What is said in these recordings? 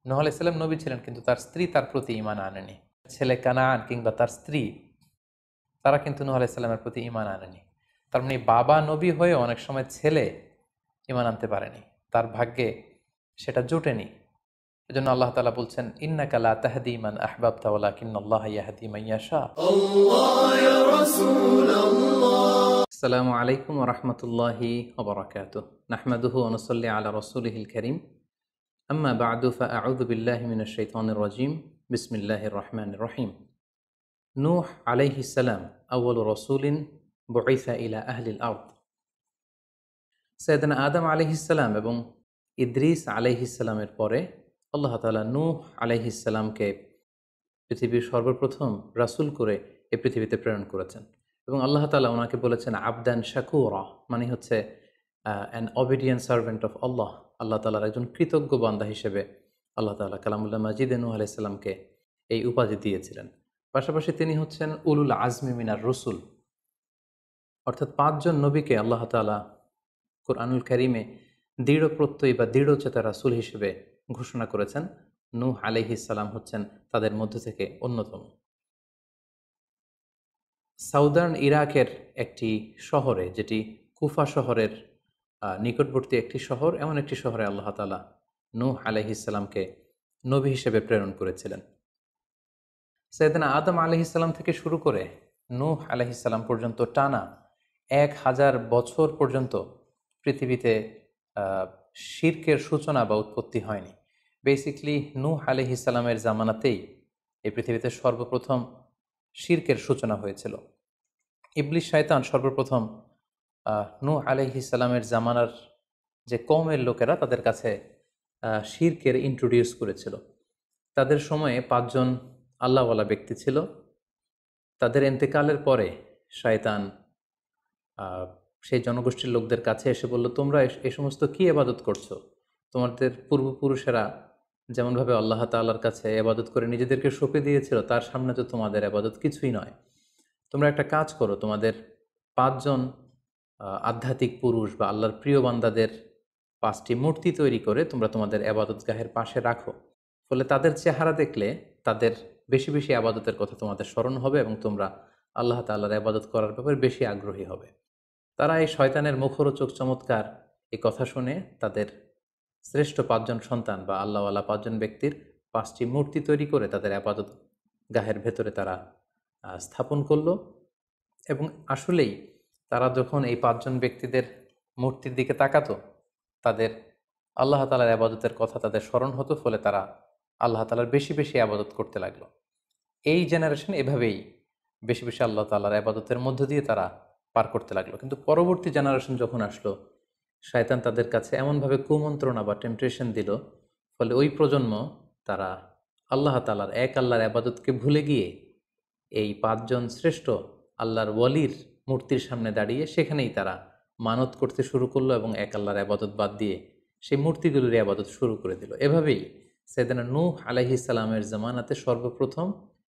নূহ আলাইহিস সালাম নবী ছিলেন, কিন্তু তার স্ত্রী তার প্রতি ঈমান আনেনি। ছেলে কানান কিংবা তার স্ত্রী, তারা কিন্তু নূহ আলাইহিস সালামের প্রতি ঈমান আনেনি। তার মানে বাবা নবী হয়েও অনেক সময় ছেলে ঈমান আনতে পারেনি, তার ভাগ্যে সেটা জোটেনি। এজন্য আল্লাহ তাআলা বলছেন, ইন্নাকা লা তাহদি মান আহবাবতা ওয়ালাকিন্নাল্লাহা ইয়াহদি মান ইয়াশা। আসসালামু আলাইকুম ওয়া রাহমাতুল্লাহি ওয়া বারাকাতুহু। নাহমাদুহু ওয়া নুসাল্লি আলা রাসূলিহিল কারীম। আম্মা বা'দু ফাআউযু বিল্লাহি মিনাশ শাইতানির রাজীম। বিসমিল্লাহির রহমানির রহিম। নূহ আলাইহিস সালাম আউয়ালু রাসূলিন বুইসা ইলা আহলিল আরদ। সাইয়েদনা আদম আলাইহিস সালাম এবং ইদ্রিস আলাইহিস সালামের পরে আল্লাহ তাআলা নূহ আলাইহিস সালামকে পৃথিবীর সর্বপ্রথম রাসূল করে এই পৃথিবীতে প্রেরণ করেছেন। এবং আল্লাহ তাআলা ওনাকে বলেছেন আবদান শাকুরা, মানে হচ্ছে অ্যান অবিডিয়েন্ট সার্ভেন্ট অফ আল্লাহ। আল্লাহ তাআলার একজন কৃতজ্ঞ বান্দা হিসেবে আল্লাহ তাআলা কালামুল্লাহ মাজিদে নূহ আলাইহিস সালামকে এই উপাধি দিয়েছিলেন। পাশাপাশি তিনি হচ্ছেন উলুল আজমি মিনার রসুল, অর্থাৎ ৫ জন নবীকে আল্লাহ তাআলা কুরআনুল কারীমে দৃঢ় প্রত্যয়ী বা দৃঢ়চেতা রাসূল হিসেবে ঘোষণা করেছেন। নূহ আলাইহিস সালাম হচ্ছেন তাদের মধ্য থেকে অন্যতম। সাউদার্ন ইরাকের একটি শহরে, যেটি কুফা শহরের নিকটবর্তী একটি শহর, এমন একটি শহরে আল্লাহ তাআলা নূহ আলাইহিস সালামকে নবী হিসেবে প্রেরণ করেছিলেন। সাইয়েদনা আদম আলাইহিস সালাম থেকে শুরু করে নূহ আলাইহিস সালাম পর্যন্ত টানা ১,০০০ বছর পর্যন্ত পৃথিবীতে শিরকের সূচনা বা উৎপত্তি হয়নি। বেসিকলি নূহ আলাইহিস সালামের জামানাতেই এই পৃথিবীতে সর্বপ্রথম শিরকের সূচনা হয়েছিল। ইবলিস শয়তান সর্বপ্রথম নূহ আলাইহিস সালামের জামানার যে কওমের লোকেরা, তাদের কাছে শিরকের ইন্ট্রোডিউস করেছিল। তাদের সময়ে ৫ জন আল্লাহওয়ালা ব্যক্তি ছিল। তাদের ইন্তেকালের পরে শয়তান সেই জনগোষ্ঠীর লোকদের কাছে এসে বলল, তোমরা এই সমস্ত কি ইবাদত করছো? তোমাদের পূর্বপুরুষেরা যেমনভাবে আল্লাহ তাআলার কাছে ইবাদত করে নিজেদেরকে সঁপে দিয়েছিল, তার সামনে তো তোমাদের ইবাদত কিছুই নয়। তোমরা একটা কাজ করো, তোমাদের ৫ জন আধ্যাত্মিক পুরুষ বা আল্লাহর প্রিয় বান্দাদের ৫টি মূর্তি তৈরি করে তোমরা তোমাদের ইবাদতগাহের পাশে রাখো। ফলে তাদের চেহারা দেখলে তাদের বেশি বেশি ইবাদতের কথা তোমাদের স্মরণ হবে এবং তোমরা আল্লাহ তাআলার ইবাদত করার ব্যাপারে বেশি আগ্রহী হবে। তারা এই শয়তানের মুখরোচক চমৎকার এই কথা শুনে তাদের শ্রেষ্ঠ ৫ জন সন্তান বা আল্লাহওয়ালা ৫ জন ব্যক্তির ৫টি মূর্তি তৈরি করে তাদের ইবাদত গাহের ভেতরে তারা স্থাপন করলো। এবং আসলেই তারা যখন এই ৫ জন ব্যক্তিদের মূর্তির দিকে তাকাতো, তাদের আল্লাহ তাআলার ইবাদতের কথা তাদের স্মরণ হতো। ফলে তারা আল্লাহ তাআলার বেশি বেশি ইবাদত করতে লাগলো। এই জেনারেশন এভাবেই বেশি বেশি আল্লাহ তাআলার ইবাদতের মধ্য দিয়ে তারা পার করতে লাগলো। কিন্তু পরবর্তী জেনারেশন যখন আসলো, শয়তান তাদের কাছে এমনভাবে কুমন্ত্রণা বা টেম্পটেশন দিল, ফলে ওই প্রজন্ম তারা আল্লাহ তাআলার এক আল্লাহর ইবাদতকে ভুলে গিয়ে এই ৫ জন শ্রেষ্ঠ আল্লাহর ওয়ালির মূর্তির সামনে দাঁড়িয়ে সেখানেই তারা মানত করতে শুরু করলো এবং এক আল্লাহর ইবাদত বাদ দিয়ে সেই মূর্তিগুলোর ইবাদত শুরু করে দিল। এভাবেই সাইয়েদনা নূহ আলাইহিস সালামের জামানাতে সর্বপ্রথম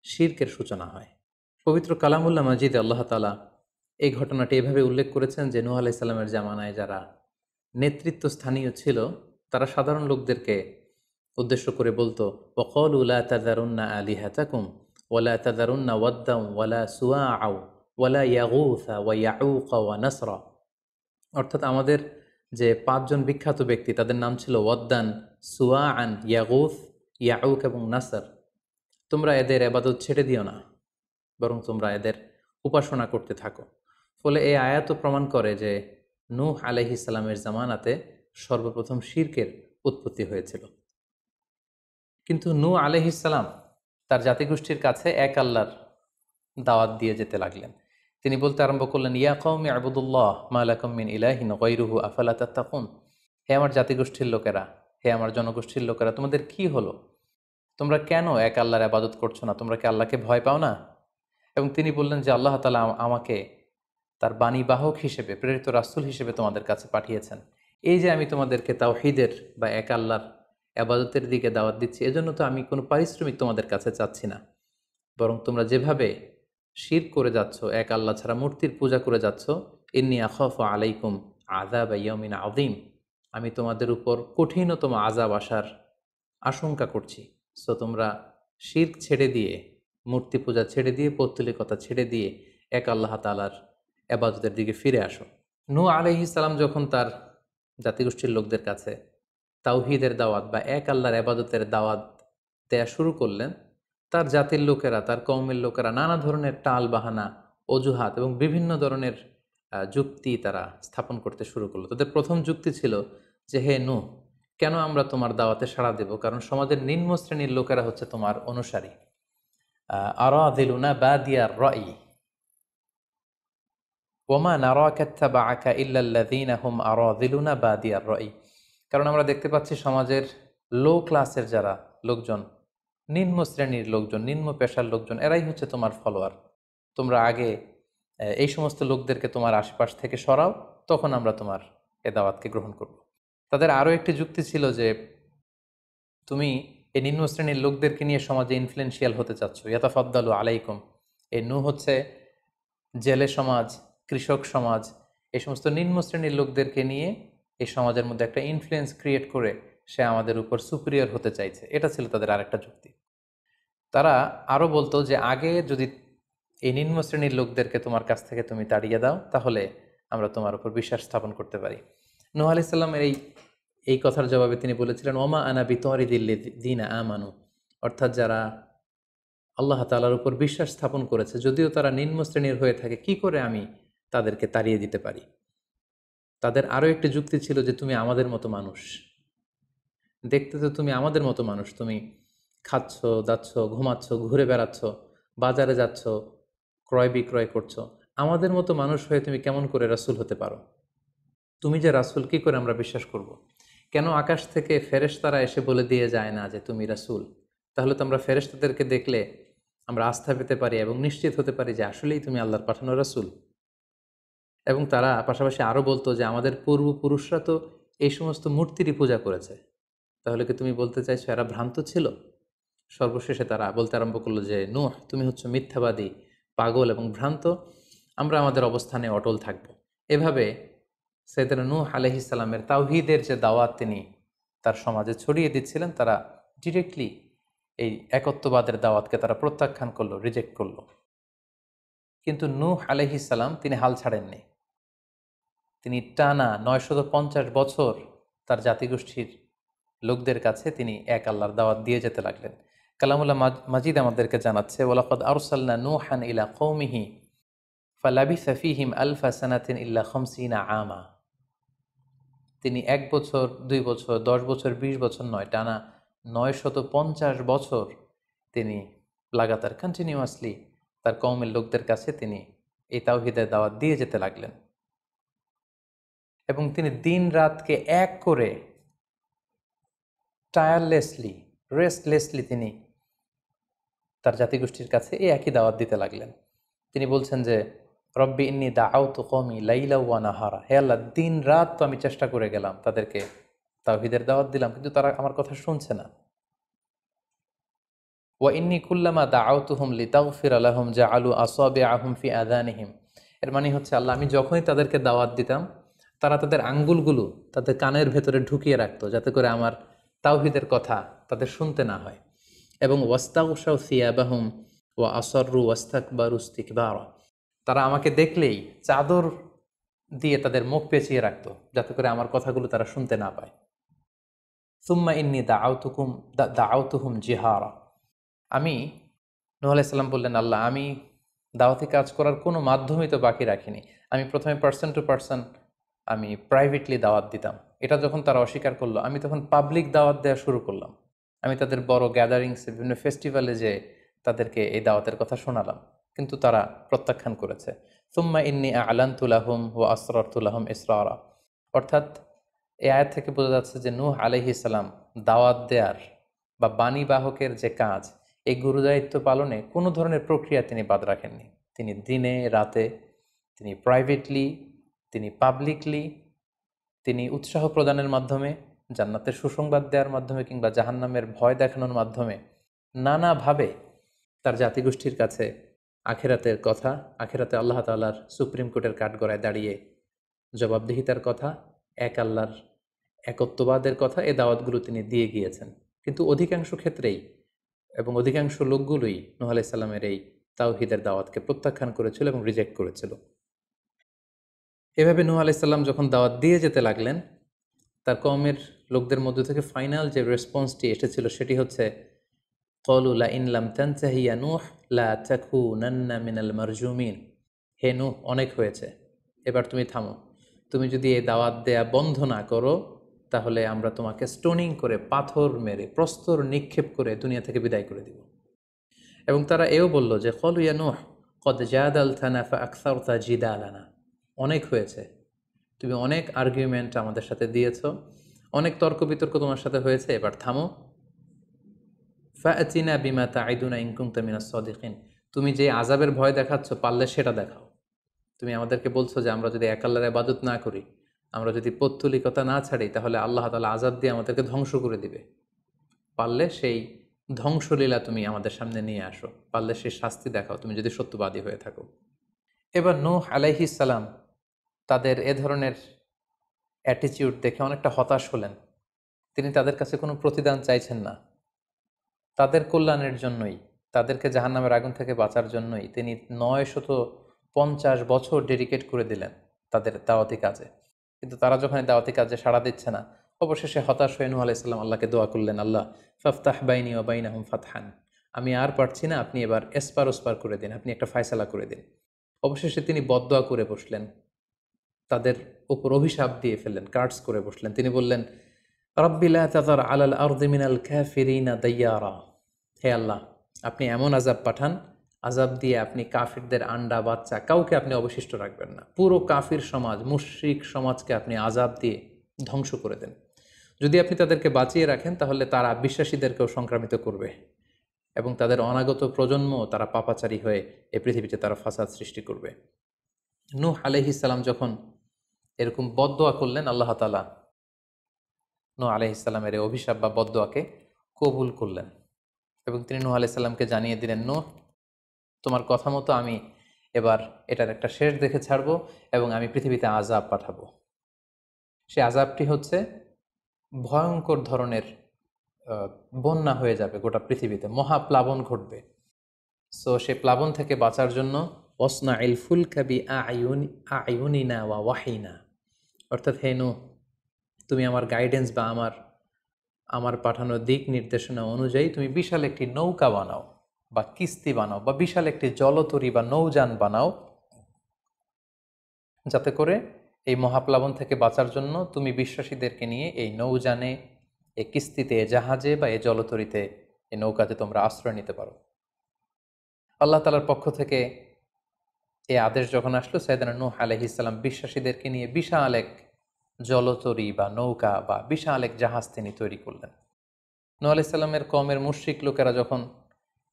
শিরকের সূচনা হয়। পবিত্র কালামুল্লাহ মাজিদে আল্লাহ তাআলা এই ঘটনাটি এভাবে উল্লেখ করেছেন যে নূহ আলাইহিস সালামের জামানায় যারা নেতৃত্ব স্থানীয় ছিল, তারা সাধারণ লোকদেরকে উদ্দেশ্য করে বলতো, ওয়াকালু লা তাযারুন্না আলিহাতাকুম ওয়ালা তাযারুন্না ওয়াদ্দাম ওয়ালা সুওয়াআ ওয়ালা ইয়াগুথা ওয়া ইয়াউকা ওয়া নাসরা। অর্থাৎ আমাদের যে ৫ জন বিখ্যাত ব্যক্তি, তাদের নাম ছিল ওয়াদ্দান, সুওয়াআন, ইয়াগুথ, ইয়াউক এবং নাসর। তোমরা এদের ইবাদত ছেড়ে দিও না, বরং তোমরা এদের উপাসনা করতে থাকো। ফলে এই আয়াতও প্রমাণ করে যে নূহ আলাইহিস সালামের জামানাতে সর্বপ্রথম শিরকের উৎপত্তি হয়েছিল। কিন্তু নূহ আলাইহিস সালাম তার জাতিগোষ্ঠীর কাছে এক আল্লাহর দাওয়াত দিয়ে যেতে লাগলেন। তিনি বলতে আরম্ভ করলেন, ইয়া কওমি আবুদুল্লাহ মা লাকুম মিন ইলাহিন গায়রুহু আফালা তাত্তাকুন। হে আমার জাতিগোষ্ঠীর লোকেরা, হে আমার জনগোষ্ঠীর লোকেরা, তোমাদের কি হলো? তোমরা কেন এক আল্লাহর ইবাদত করছো না? তোমরা কি আল্লাহকে ভয় পাও না? এবং তিনি বললেন যে আল্লাহ তাআলা আমাকে তার বাণীবাহক হিসেবে, প্রেরিত রাসূল হিসেবে তোমাদের কাছে পাঠিয়েছেন। এই যে আমি তোমাদেরকে তাওহীদের বা এক আল্লাহর ইবাদতের দিকে দাওয়াত দিচ্ছি, এজন্য তো আমি কোনো পারিশ্রমিক তোমাদের কাছে চাচ্ছি না। বরং তোমরা যেভাবে শিরক করে যাচ্ছ, এক আল্লাহ ছাড়া মূর্তির পূজা করে যাচ্ছ, ইন্নী আখাফু আলাইকুম আযাব ইয়াউমিন আযীম, আমি তোমাদের উপর কঠিনতম আযাব আসার আশঙ্কা করছি। সো তোমরা শিরক ছেড়ে দিয়ে, মূর্তি পূজা ছেড়ে দিয়ে, পৌত্তলিকতা ছেড়ে দিয়ে এক আল্লাহ তাআলার ইবাদতের দিকে ফিরে আসো। নূহ আলাইহিস সালাম যখন তার জাতিগোষ্ঠীর লোকদের কাছে তাওহীদের দাওয়াত বা এক আল্লাহর ইবাদতের দাওয়াত দেয়া শুরু করলেন, তার জাতির লোকেরা, তার কওমের লোকেরা নানা ধরনের টাল বাহানা, অজুহাত এবং বিভিন্ন ধরনের যুক্তি তারা স্থাপন করতে শুরু করলো। তাদের প্রথম যুক্তি ছিল যে, হে নূহ, কেন আমরা তোমার দাওয়াতে সাড়া দেব? কারণ সমাজের নিম্ন শ্রেণীর লোকেরা হচ্ছে তোমার অনুসারী। আরাযিলুনা বাদিয়ার রাই ওমা নারাকা ইত্তাবাআকা ইল্লাল্লাযীনা হুম আরাযিলুনা বাদিয়ার রাই। কারণ আমরা দেখতে পাচ্ছি সমাজের লো ক্লাসের যারা লোকজন, নিম্ন শ্রেণীর লোকজন, নিম্ন পেশার লোকজন, এরাই হচ্ছে তোমার ফলোয়ার। তোমরা আগে এই সমস্ত লোকদেরকে তোমার আশপাশ থেকে সরাও, তখন আমরা তোমার এ দাওয়াতকে গ্রহণ করব। তাদের আরও একটি যুক্তি ছিল যে, তুমি এই নিম্ন শ্রেণীর লোকদেরকে নিয়ে সমাজে ইনফ্লুয়েন্সিয়াল হতে চাচ্ছ। ইয়াতাফাদ্দালু আলাইকুম। এই নূহ হচ্ছে জেলে সমাজ, কৃষক সমাজ, এই সমস্ত নিম্ন শ্রেণীর লোকদেরকে নিয়ে এই সমাজের মধ্যে একটা ইনফ্লুয়েন্স ক্রিয়েট করে সে আমাদের উপর সুপিরিয়র হতে চাইছে। এটা ছিল তাদের আরেকটা যুক্তি। তারা আরও বলতো যে, আগে যদি এই নিম্ন শ্রেণীর লোকদেরকে তোমার কাছ থেকে তুমি তাড়িয়ে দাও, তাহলে আমরা তোমার উপর বিশ্বাস স্থাপন করতে পারি। নূহ আলাইহিস সালামের এই কথার জবাবে তিনি বলেছিলেন, ওমা আনা বিতারিদিল্লাযীনা আমানু, অর্থাৎ যারা আল্লাহ তাআলার উপর বিশ্বাস স্থাপন করেছে, যদিও তারা নিম্ন শ্রেণীর হয়ে থাকে, কি করে আমি তাদেরকে তাড়িয়ে দিতে পারি? তাদের আরও একটি যুক্তি ছিল যে, তুমি আমাদের মতো মানুষ, দেখতে তো তুমি আমাদের মতো মানুষ, তুমি খাচ্ছ, দাচ্ছ, ঘুমাচ্ছ, ঘুরে বেড়াচ্ছ, বাজারে যাচ্ছ, ক্রয় বিক্রয় করছো, আমাদের মতো মানুষ হয়ে তুমি কেমন করে রাসূল হতে পারো? তুমি যে রাসূল, কি করে আমরা বিশ্বাস করব? কেন আকাশ থেকে ফেরেশতারা এসে বলে দিয়ে যায় না যে তুমি রাসূল? তাহলে তো আমরা ফেরেশতাদেরকে দেখলে আমরা আস্থা পেতে পারি এবং নিশ্চিত হতে পারি যে আসলেই তুমি আল্লাহর পাঠানো রাসূল। এবং তারা পাশাপাশি আরও বলতো যে, আমাদের পূর্বপুরুষরা তো এই সমস্ত মূর্তিরই পূজা করেছে, তাহলে কি তুমি বলতে চাইছো এরা ভ্রান্ত ছিল? সর্বশেষে তারা বলতে আরম্ভ করলো যে, নূহ, তুমি হচ্ছে মিথ্যাবাদী, পাগল এবং ভ্রান্ত, আমরা আমাদের অবস্থানে অটল থাকব। এভাবে সাইয়েদনা নূহ আলাইহিস সালামের তাওহীদের যে দাওয়াত তিনি তার সমাজে ছড়িয়ে দিচ্ছিলেন, তারা ডিরেক্টলি এই একত্ববাদের দাওয়াতকে তারা প্রত্যাখ্যান করলো, রিজেক্ট করলো। কিন্তু নূহ আলাইহিস সালাম তিনি হাল ছাড়েননি। তিনি টানা ৯৫০ বছর তার জাতিগোষ্ঠীর লোকদের কাছে তিনি এক আল্লাহর দাওয়াত দিয়ে যেতে লাগলেন। কালামুল্লাহ মাজিদ আমাদেরকে জানাচ্ছে, ওয়ালাকাদ আরসালনা নূহান ইলা কওমিহি ফালাবিসা ফীহিম আলফা সানাতিন ইল্লা ৫০ আমা। তিনি ১ বছর, ২ বছর, ১০ বছর, ২০ বছর নয়, টানা ৯৫০ বছর তিনি লাগাতার কন্টিনিউয়াসলি তার কওমের লোকদের কাছে তিনি এই তাওহীদের দাওয়াত দিয়ে যেতে লাগলেন। এবং তিনি দিন রাতকে এক করে টায়ারলেসলি, রেস্টলেসলি তিনি তার জাতিগোষ্ঠীর কাছে এই একই দাওয়াত দিতে লাগলেন। তিনি বলছেন যে, রব্বি ইন্নী দাআউতু কওমি লাইলা ওয়া নাহারা। হে আল্লাহ, দিন রাত তো আমি চেষ্টা করে গেলাম, তাদেরকে তাওহীদের দাওয়াত দিলাম, কিন্তু তারা আমার কথা শুনছে না। ওয়া ইন্নী কুল্লামা দাআউতুহুম লিতাগফিরা লাহুম জাআলু আসাবিআহুম ফি আযানিহিম। এর মানে হচ্ছে, আল্লাহ, আমি যখনই তাদেরকে দাওয়াত দিতাম, তারা তাদের আঙ্গুলগুলো তাদের কানের ভেতরে ঢুকিয়ে রাখতো, যাতে করে আমার তাওহীদের কথা তাদের শুনতে না হয়। এবং ওয়াস্তাগশাউ সিয়াবাহুম ওয়া আসররু ওয়াস্তাকবারু ইস্তিকবারা। তারা আমাকে দেখলেই চাদর দিয়ে তাদের মুখ পেঁচিয়ে রাখতো, যাতে করে আমার কথাগুলো তারা শুনতে না পায়। সুম্মা ইন্নী দাআউতুহুম জিহারা। আমি, নূহ আলাইহিস সালাম বললেন, আল্লাহ, আমি দাওয়াতি কাজ করার কোনো মাধ্যমই তো বাকি রাখিনি। আমি প্রথমে পার্সন টু পার্সন আমি প্রাইভেটলি দাওয়াত দিতাম। এটা যখন তারা অস্বীকার করলো, আমি তখন পাবলিক দাওয়াত দেওয়া শুরু করলাম। আমি তাদের বড় গ্যাদারিংসে, বিভিন্ন ফেস্টিভ্যালে যে তাদেরকে এই দাওয়াতের কথা শোনালাম, কিন্তু তারা প্রত্যাখ্যান করেছে। সুম্মা ইন্নী আ'লানতু লাহুম ওয়া আসরারতু লাহুম ইসরারা। অর্থাৎ এই আয়াত থেকে বোঝা যাচ্ছে যে, নূহ আলাইহিস সালাম দাওয়াত দেয়ার বা বাণী বাহকের যে কাজ, এই গুরুদায়িত্ব পালনে কোনো ধরনের প্রক্রিয়া তিনি বাদ রাখেননি। তিনি দিনে রাতে, তিনি প্রাইভেটলি, তিনি পাবলিকলি, তিনি উৎসাহ প্রদানের মাধ্যমে, জান্নাতের সুসংবাদ দেওয়ার মাধ্যমে, কিংবা জাহান্নামের ভয় দেখানোর মাধ্যমে নানাভাবে তার জাতিগোষ্ঠীর কাছে আখেরাতের কথা, আখেরাতে আল্লাহ তাআলার সুপ্রিম কোর্টের কাঠগড়ায় দাঁড়িয়ে জবাবদিহিতার কথা, এক আল্লাহর একত্ববাদের কথা, এ দাওয়াতগুলো তিনি দিয়ে গিয়েছেন। কিন্তু অধিকাংশ ক্ষেত্রেই এবং অধিকাংশ লোকগুলোই নূহ আলাইহিস সালামের এই তাওহীদের দাওয়াতকে প্রত্যাখ্যান করেছিল এবং রিজেক্ট করেছিল। এভাবে নূহ আলাইহিস সালাম যখন দাওয়াত দিয়ে যেতে লাগলেন, তার কওমের লোকদের মধ্য থেকে ফাইনাল যে রেসপন্সটি এসেছিল সেটি হচ্ছে, ক্বালু লা ইন লাম তানতাহি ইয়া নূহ লা তাকুনান্না মিনাল মারজুমিন। হে নূহ, অনেক হয়েছে, এবার তুমি থামো। তুমি যদি এই দাওয়াত দেয়া বন্ধ না করো, তাহলে আমরা তোমাকে স্টোনিং করে, পাথর মেরে, প্রস্তর নিক্ষেপ করে দুনিয়া থেকে বিদায় করে দিব। এবং তারা এও বলল যে, ক্বালু ইয়া নূহ ক্বাদ জাদালতানা ফাআকসারতা জিদালানা। অনেক হয়েছে, তুমি অনেক আর্গুমেন্ট আমাদের সাথে দিয়েছ, অনেক তর্ক বিতর্ক তোমার সাথে হয়েছে, এবার থামো। ফাআতিনা বিমা তাইদুনা ইন কুনতা মিনাস সাদিকিন। তুমি যে আযাবের ভয় দেখাচ্ছ, পারলে সেটা দেখাও। তুমি আমাদেরকে বলছো যে আমরা যদি এক আল্লাহর ইবাদত না করি, আমরা যদি পৌত্তলিকতা না ছাড়ি, তাহলে আল্লাহ তাআলা আযাব দিয়ে আমাদেরকে ধ্বংস করে দিবে। পারলে সেই ধ্বংসলীলা তুমি আমাদের সামনে নিয়ে আসো, পারলে সেই শাস্তি দেখাও, তুমি যদি সত্যবাদী হয়ে থাকো। এবার নূহ আলাইহিস সালাম তাদের এ ধরনের অ্যাটিটিউড দেখে অনেকটা হতাশ হলেন। তিনি তাদের কাছে কোনো প্রতিদান চাইছেন না, তাদের কল্যাণের জন্যই, তাদেরকে জাহান্নামের আগুন থেকে বাঁচার জন্যই তিনি 950 বছর ডেডিকেট করে দিলেন তাদের দাওয়াতি কাজে। কিন্তু তারা যখন এই দাওয়াতি কাজে সাড়া দিচ্ছে না, অবশেষে হতাশ হয়ে নূহ আলাইহিস সালাম আল্লাহকে দোয়া করলেন, আল্লাহ ফাফতাহ বাইনি ওয়া বাইনাহুম ফাতহান। আমি আর পারছি না, আপনি এবার এসপার ওসপার করে দিন, আপনি একটা ফায়সালা করে দিন। অবশেষে তিনি বদদোয়া করে বসলেন, তাদের উপর অভিশাপ দিয়ে ফেললেন, কার্ডস করে বসলেন। তিনি বললেন, রাব্বি লা তাযার আলাল আরদি মিনাল কাফিরিনা দাইয়ারা। হে আল্লাহ, আপনি এমন আযাব পাঠান, আযাব দিয়ে আপনি কাফিরদের আন্ডা বাচ্চা কাউকে আপনি অবশিষ্ট রাখবেন না। পুরো কাফির সমাজ, মুশরিক সমাজকে আপনি আযাব দিয়ে ধ্বংস করে দেন। যদি আপনি তাদেরকে বাঁচিয়ে রাখেন, তাহলে তারা বিশ্বাসীদেরকেও সংক্রামিত করবে এবং তাদের অনাগত প্রজন্ম তারা পাপাচারী হয়ে এই পৃথিবীতে তারা ফাসাদ সৃষ্টি করবে। নূহ আলাইহিস সালাম যখন এরকম বদদোয়া করলেন, আল্লাহ তাআলা নূহ আলাইহিস সালামের এই অভিশাপ বা বদদোয়াকে কবুল করলেন এবং তিনি নূহ আলাইহিস সালামকে জানিয়ে দিলেন, নূহ, তোমার কথা মতো আমি এবার এটার একটা শেষ দেখে ছাড়বো এবং আমি পৃথিবীতে আযাব পাঠাবো। সেই আযাবটি হচ্ছে ভয়ঙ্কর ধরনের বন্যা হয়ে যাবে গোটা পৃথিবীতে, মহাপ্লাবন ঘটবে। সো সেই প্লাবন থেকে বাঁচার জন্য ওয়াসনাইল ফুলকা বিআইউনিনা ওয়া ওয়াহিনা, অর্থাৎ হে নূহ, তুমি আমার গাইডেন্স বা আমার পাঠানো দিক নির্দেশনা অনুযায়ী তুমি বিশাল একটি নৌকা বানাও বা কিস্তি বানাও বা বিশাল একটি জলতরী বা নৌযান বানাও, যাতে করে এই মহাপ্লাবন থেকে বাঁচার জন্য তুমি বিশ্বাসীদেরকে নিয়ে এই নৌযানে, এই কিস্তিতে, জাহাজে বা এই জলতরীতে, এই নৌকাতে তোমরা আশ্রয় নিতে পারো। আল্লাহ তাআলার পক্ষ থেকে এই আদেশ যখন আসলো, সাইয়েদনা নূহ আলাইহিস সালাম বিশ্বাসীদেরকে নিয়ে বিশাল এক জলতরী বা নৌকা বা বিশাল এক জাহাজ তিনি তৈরি করলেন। নূহ আলাইহিস সালামের কওমের মুশরিক লোকেরা যখন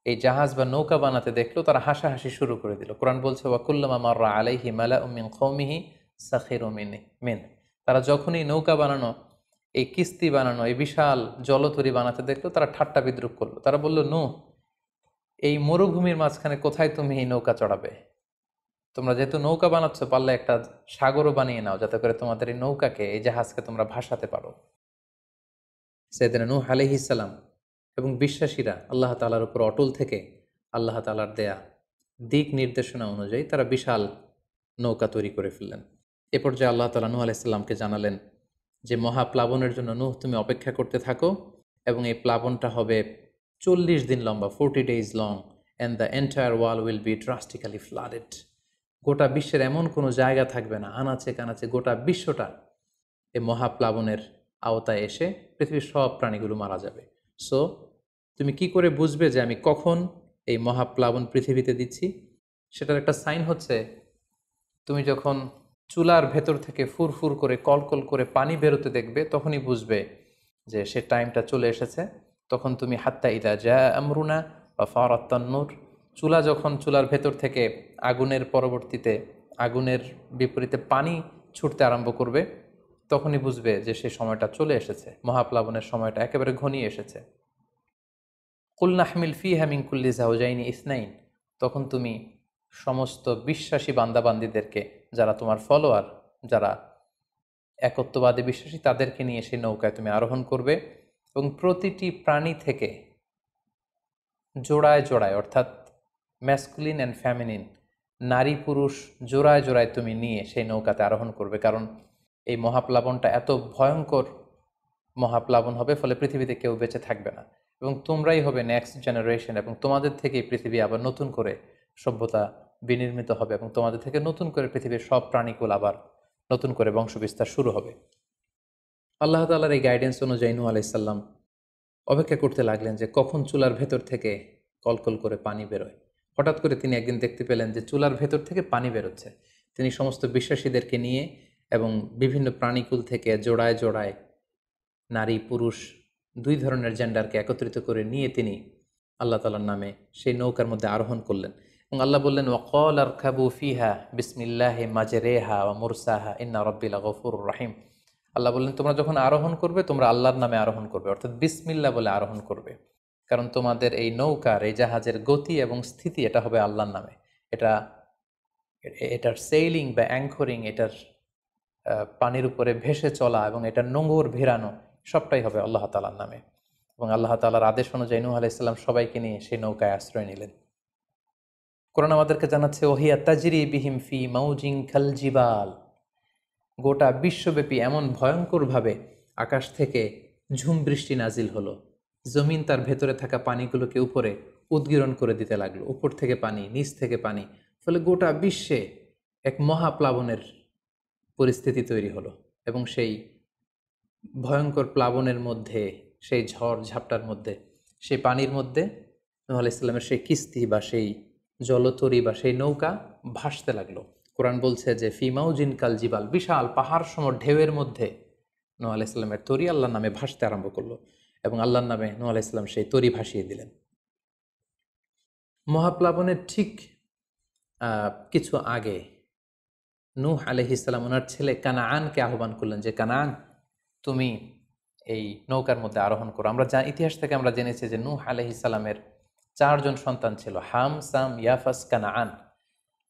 এই জাহাজ বা নৌকা বানাতে দেখলো, তারা হাসাহাসি শুরু করে দিল। কোরআন বলছে, ওয়া কুল্লামা মাররা আলাইহি মালাউম মিন কওমিহি সাখিরু মিন। তারা যখনই নৌকা বানানো, এই কিস্তি বানানো, এই বিশাল জলতরী বানাতে দেখলো, তারা ঠাট্টা বিদ্রুপ করলো। তারা বলল, নূহ, এই মরুভূমির মাঝখানে কোথায় তুমি এই নৌকা চড়াবে? তোমরা যেহেতু নৌকা বানাচ্ছ, পারলে একটা সাগরও বানিয়ে নাও, যাতে করে তোমাদের এই নৌকাকে, এই জাহাজকে তোমরা ভাসাতে পারো। সাইয়েদনা নূহ আলাইহিস সালাম এবং বিশ্বাসীরা আল্লাহ তাআলার উপর অটল থেকে আল্লাহ তাআলার দেয়া দিক নির্দেশনা অনুযায়ী তারা বিশাল নৌকা তৈরি করে ফেললেন। এ পর্যায়ে আল্লাহ তাআলা নূহ আলাইহিস সালামকে জানালেন যে, মহাপ্লাবনের জন্য নূহ তুমি অপেক্ষা করতে থাকো এবং এই প্লাবনটা হবে 40 দিন লম্বা, 40 days long, and the entire world will be drastically flooded. গোটা বিশ্বের এমন কোনো জায়গা থাকবে না, আনাচে কানাচে গোটা বিশ্বটা এই মহাপ্লাবনের আওতায় এসে পৃথিবীর সব প্রাণীগুলো মারা যাবে। সো তুমি কি করে বুঝবে যে আমি কখন এই মহাপ্লাবন পৃথিবীতে দিচ্ছি? সেটার একটা সাইন হচ্ছে, তুমি যখন চুলার ভেতর থেকে ফুরফুর করে, কলকল করে পানি বেরোতে দেখবে, তখনই বুঝবে যে সে টাইমটা চলে এসেছে। তখন তুমি হাত্তা ইদা জা আমরুনা বা ফারাত তান্নুর, চুলার ভেতর থেকে আগুনের পরবর্তীতে, আগুনের বিপরীতে পানি ছুটতে আরম্ভ করবে, তখনই বুঝবে যে সে সময়টা চলে এসেছে, মহাপ্লাবনের সময়টা একেবারে ঘনিয়ে এসেছে। কুল নাহমিল ফিহা মিন কুল্লি যাওজাইনি ইসনাইন, তখন তুমি সমস্ত বিশ্বাসী বান্দাবান্দিদেরকে, যারা তোমার ফলোয়ার, যারা একত্ববাদী বিশ্বাসী, তাদেরকে নিয়ে সেই নৌকায় তুমি আরোহণ করবে। এবং প্রতিটি প্রাণী থেকে জোড়ায় জোড়ায়, অর্থাৎ ম্যাসকুলিন অ্যান্ড ফ্যামিনিন, নারী পুরুষ জোড়ায় জোড়ায় তুমি নিয়ে সেই নৌকাতে আরোহণ করবে। কারণ এই মহাপ্লাবনটা এত ভয়ঙ্কর মহাপ্লাবন হবে, ফলে পৃথিবীতে কেউ বেঁচে থাকবে না এবং তোমরাই হবে নেক্সট জেনারেশন, এবং তোমাদের থেকেই পৃথিবী আবার নতুন করে সভ্যতা বিনির্মিত হবে এবং তোমাদের থেকে নতুন করে পৃথিবীর সব প্রাণীকুল আবার নতুন করে বংশবিস্তার শুরু হবে। আল্লাহ তাআলার এই গাইডেন্স অনুযায়ী নূহ আলাইহিস সালাম অপেক্ষা করতে লাগলেন যে কখন চুলার ভেতর থেকে কলকল করে পানি বেরোয়। হঠাৎ করে তিনি একদিন দেখতে পেলেন যে চুলার ভেতর থেকে পানি বেরোচ্ছে। তিনি সমস্ত বিশ্বাসীদেরকে নিয়ে এবং বিভিন্ন প্রাণীকুল থেকে জোড়ায় জোড়ায় নারী পুরুষ দুই ধরনের জেন্ডারকে একত্রিত করে নিয়ে তিনি আল্লাহ তাআলার নামে সেই নৌকার মধ্যে আরোহণ করলেন। এবং আল্লাহ বললেন, ওয়াকাল আরকাবু ফিহা বিসমিল্লাহি মাজরেহা ওয়া মুরসাহা ইন্না রাব্বি লাগফুরুর রাহিম। আল্লাহ বললেন, তোমরা যখন আরোহণ করবে তোমরা আল্লাহর নামে আরোহণ করবে, অর্থাৎ বিসমিল্লাহ বলে আরোহণ করবে। কারণ তোমাদের এই নৌকার, এই জাহাজের গতি এবং স্থিতি এটা হবে আল্লাহর নামে। এটার সেইলিং বা অ্যাঙ্করিং, এটার পানির উপরে ভেসে চলা এবং এটার নোঙর ভেরানো সবটাই হবে আল্লাহ তাআলার নামে। এবং আল্লাহ তাআলার আদেশ অনুযায়ী নূহ আলাইহিস সালাম সবাইকে নিয়ে সেই নৌকায় আশ্রয় নিলেন। কোরআন আমাদেরকে জানাচ্ছে, ওহিয়া তাজরি বিহিম ফি মাউজিন কাল জিবাল। গোটা বিশ্বব্যাপী এমন ভয়ঙ্করভাবে আকাশ থেকে ঝুম বৃষ্টি নাজিল হলো, জমিন তার ভেতরে থাকা পানিগুলোকে উপরে উদ্গীরণ করে দিতে লাগলো, উপর থেকে পানি, নিচ থেকে পানি, ফলে গোটা বিশ্বে এক মহাপ্লাবনের পরিস্থিতি তৈরি হলো। এবং সেই ভয়ঙ্কর প্লাবনের মধ্যে, সেই ঝড় ঝাপটার মধ্যে, সেই পানির মধ্যে নূহ আলাইহিস সালামের সেই কিস্তি বা সেই জলতরী বা সেই নৌকা ভাসতে লাগলো। কোরআন বলছে যে ফি মাউজিন কাল জিবাল, বিশাল পাহাড় সম ঢেউয়ের মধ্যে নূহ আলাইহিস সালামের তরী আল্লাহর নামে ভাসতে আরম্ভ করলো এবং আল্লাহর নামে নূহ আলাইহিস সালাম সেই তরী ভাসিয়ে দিলেন। মহাপ্লাবনের ঠিক কিছু আগে নূহ আলাইহিস সালাম ওনার ছেলে কানাআনকে আহ্বান করলেন যে, কানাআন, তুমি এই নৌকার মধ্যে আরোহণ করো। আমরা ইতিহাস থেকে আমরা জেনেছি যে নূহ আলাইহিস সালামের 4 জন সন্তান ছিল, হাম, সাম, ইয়াফাস, কানাআন।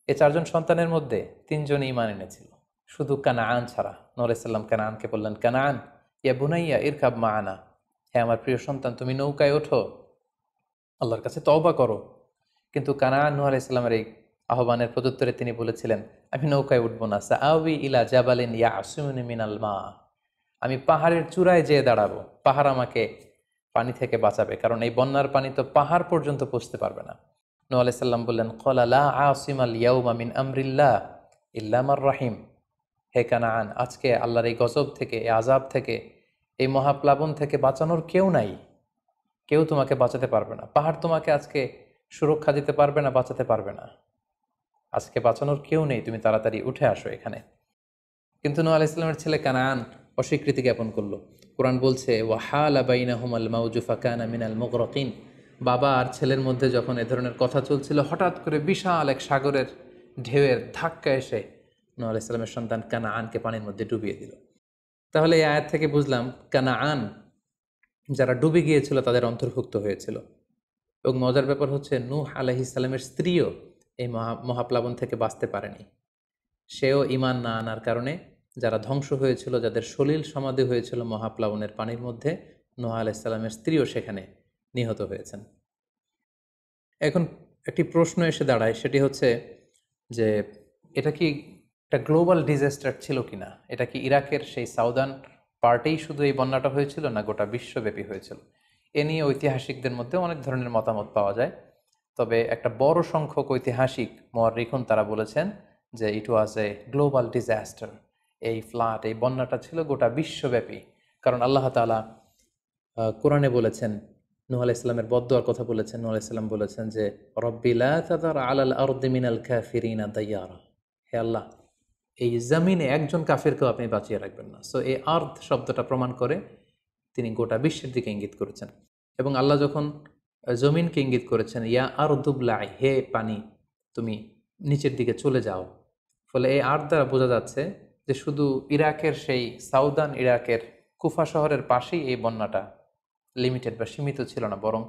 এই 4 জন সন্তানের মধ্যে 3 জনই ঈমান এনেছিল, শুধু কানাআন ছাড়া। নূহ আলাইহিস সালাম কানাআনকে বললেন, কানাআন ইয়া বুনাইয়া ইরকাব মাআনা, হে আমার প্রিয় সন্তান, তুমি নৌকায় ওঠো, আল্লাহর কাছে তওবা করো। কিন্তু কানাআন নূহ আলাইহিস সালামের এই আহ্বানের প্রত্যুত্তরে তিনি বলেছিলেন, আমি নৌকায় উঠবো না, সাআওয়ি ইলা জাবালিন ইয়াসিমুনি মিনাল মা, আমি পাহাড়ের চূড়ায় যেয়ে দাঁড়াবো, পাহাড় আমাকে পানি থেকে বাঁচাবে, কারণ এই বন্যার পানি তো পাহাড় পর্যন্ত পৌঁছতে পারবে না। নূহ আলাইহিস সালাম বললেন, ক্বালা লা আসিমাল ইয়াউমা মিন আমরিল্লাহ ইল্লা মার রাহিম, হে কানাআন, আজকে আল্লাহর এই গজব থেকে, এই আযাব থেকে, এই মহাপ্লাবন থেকে বাঁচানোর কেউ নাই, কেউ তোমাকে বাঁচাতে পারবে না। পাহাড় তোমাকে আজকে সুরক্ষা দিতে পারবে না, বাঁচাতে পারবে না, আজকে বাঁচানোর কেউ নেই, তুমি তাড়াতাড়ি উঠে আসো এখানে। কিন্তু নূহ আলাইহিস সালামের ছেলে কানাআন অস্বীকৃতি জ্ঞাপন করলো। কোরআন বলছে, ওয়াহালা বাইনাহুমাল মাউজু ফাকানা মিনাল মুগরাকিন, বাবা আর ছেলের মধ্যে যখন এ ধরনের কথা চলছিল, হঠাৎ করে বিশাল এক সাগরের ঢেউয়ের ধাক্কা এসে নূহ আলাইহিস সালামের সন্তান কানাআনকে পানির মধ্যে ডুবিয়ে দিল। তাহলে এই আয়াত থেকে বুঝলাম কানাআন যারা ডুবে গিয়েছিল তাদের অন্তর্ভুক্ত হয়েছিল। এবং মজার ব্যাপার হচ্ছে, নূহ আলাইহিস সালামের স্ত্রীও এই মহাপ্লাবন থেকে বাঁচতে পারেনি। সেও ঈমান না আনার কারণে যারা ধ্বংস হয়েছিল, যাদের সলিল সমাধি হয়েছিল মহাপ্লাবনের পানির মধ্যে, নূহ আলাইহিস সালামের স্ত্রীও সেখানে নিহত হয়েছেন। এখন একটি প্রশ্ন এসে দাঁড়ায়, সেটি হচ্ছে যে এটা কি একটা গ্লোবাল ডিজাস্টার ছিল কিনা? এটা কি ইরাকের সেই সাউদার্ন পার্টেই শুধু এই বন্যাটা হয়েছিল, না গোটা বিশ্বব্যাপী হয়েছিল? এ নিয়ে ঐতিহাসিকদের মধ্যে অনেক ধরনের মতামত পাওয়া যায়। তবে একটা বড় সংখ্যক ঐতিহাসিক মুআররিখুন তারা বলেছেন যে ইট ওয়াজ এ গ্লোবাল ডিজাস্টার। এই ফ্লাড, এই বন্যাটা ছিল গোটা বিশ্বব্যাপী। কারণ আল্লাহ তাআলা কোরআনে বলেছেন, নূহ আলাইহিস সালামের বদদুয়ার কথা বলেছেন। নূহ আলাইহিস সালাম বলেছেন যে, রব্বি লা তাযার আলাল আরদি মিনাল কাফিরিনা দাইয়ারা, হে আল্লাহ, এই জমিনে একজন কাফিরকেও আপনি বাঁচিয়ে রাখবেন না। সো এই আর্থ শব্দটা প্রমাণ করে তিনি গোটা বিশ্বের দিকে ইঙ্গিত করেছেন। এবং আল্লাহ যখন জমিনকে ইঙ্গিত করেছেন, ইয়া আরদুবলাই, হে পানি তুমি নিচের দিকে চলে যাও, ফলে এই আর্থ দ্বারা বোঝা যাচ্ছে যে শুধু ইরাকের সেই সাউদার্ন ইরাকের কুফা শহরের পাশেই এই বন্যাটা লিমিটেড বা সীমিত ছিল না, বরং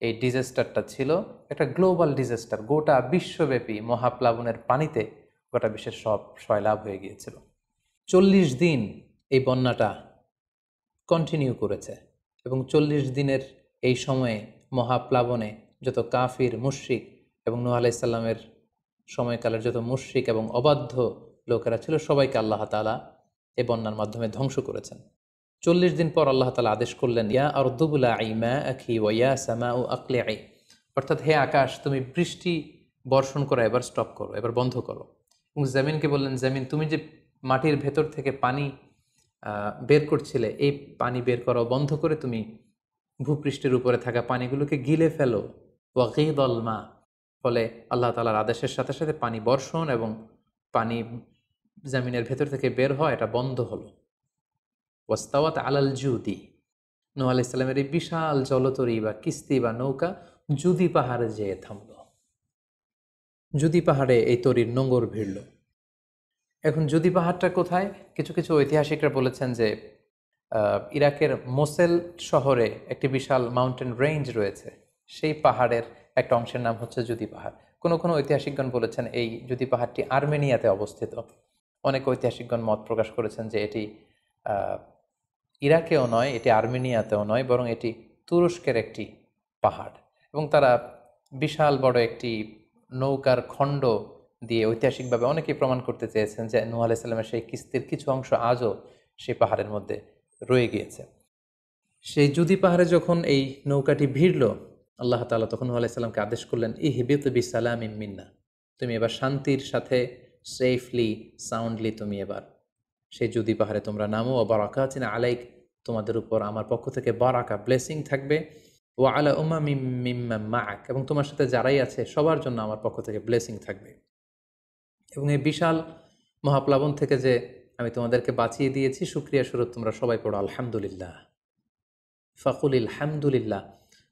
এই ডিজাস্টারটা ছিল একটা গ্লোবাল ডিজাস্টার। গোটা বিশ্বব্যাপী মহাপ্লাবনের পানিতে গোটা বিশ্বের সব সয়লাভ হয়ে গিয়েছিল। 40 দিন এই বন্যাটা কন্টিনিউ করেছে। এবং 40 দিনের এই সময়ে মহাপ্লাবনে যত কাফির মুশরিক এবং নূহ আলাইহিস সালামের সময়কালের যত মুশরিক এবং অবাধ্য লোকেরা ছিল সবাইকে আল্লাহ তাআলা এই বন্যার মাধ্যমে ধ্বংস করেছেন। 40 দিন পর আল্লাহ তাআলা আদেশ করলেন, ইয়া আরদু বুলাঈ মাআকি ওয়া ইয়া সামাউ আকলিঈ, অর্থাৎ হে আকাশ তুমি বৃষ্টি বর্ষণ করা এবার স্টপ করো, এবার বন্ধ করো। এবং জমিনকে বললেন, জমিন তুমি যে মাটির ভেতর থেকে পানি বের করছিলে, এই পানি বের করা বন্ধ করে তুমি ভূপৃষ্ঠের উপরে থাকা পানিগুলোকে গিলে ফেলো। ওয়াগীদাল মা, ফলে আল্লাহ তাআলার আদেশের সাথে সাথে পানি বর্ষণ এবং পানি জমিনের ভেতর থেকে বের হয়, এটা বন্ধ হলো। ওয়াস্তাওয়াত আলাল জুদি, নূহ আলাইহিস সালামের এই বিশাল জলতরী বা কিস্তি বা নৌকা জুদি পাহাড়ে যেয়ে থামল। জুদি পাহাড়ে এই তরীর নোঙর ভিড়ল। এখন জুদি পাহাড়টা কোথায়? কিছু কিছু ঐতিহাসিকরা বলেছেন যে ইরাকের মোসেল শহরে একটি বিশাল মাউন্টেন রেঞ্জ রয়েছে, সেই পাহাড়ের একটা অংশের নাম হচ্ছে জুদি পাহাড়। কোনো কোনো ঐতিহাসিকগণ বলেছেন এই জুদি পাহাড়টি আর্মেনিয়াতে অবস্থিত। অনেক ঐতিহাসিকগণ মত প্রকাশ করেছেন যে এটি ইরাকেও নয়, এটি আর্মেনিয়াতেও নয়, বরং এটি তুরস্কের একটি পাহাড়। এবং তারা বিশাল বড় একটি নৌকার খণ্ড দিয়ে ঐতিহাসিকভাবে অনেকেই প্রমাণ করতে চেয়েছেন যে নূহ আলাইহিস সালামের সেই কিস্তির কিছু অংশ আজও সেই পাহাড়ের মধ্যে রয়ে গিয়েছে। সেই জুদি পাহাড়ে যখন এই নৌকাটি ভিড়ল, আল্লাহ তাআলা তখন নূহ আলাইহিস সালামকে আদেশ করলেন, ইহবিত বিসালামিন মিন্না, তুমি এবার শান্তির সাথে সেফলি সাউন্ডলি তুমি এবার সেই জুদি পাহাড়ে তোমরা নামো। ও বারাকাতিন আলাইক, তোমাদের উপর আমার পক্ষ থেকে বারাকা ব্লেসিং থাকবে। ও আলা উমামিম মিম্মান মাআক, এবং তোমার সাথে যারাই আছে সবার জন্য আমার পক্ষ থেকে ব্লেসিং থাকবে। এবং এই বিশাল মহাপ্লাবন থেকে যে আমি তোমাদেরকে বাঁচিয়ে দিয়েছি, শুকরিয়া স্বরূপ তোমরা সবাই পড়ো আলহামদুলিল্লাহ। ফাকুলিল হামদুলিল্লাহ।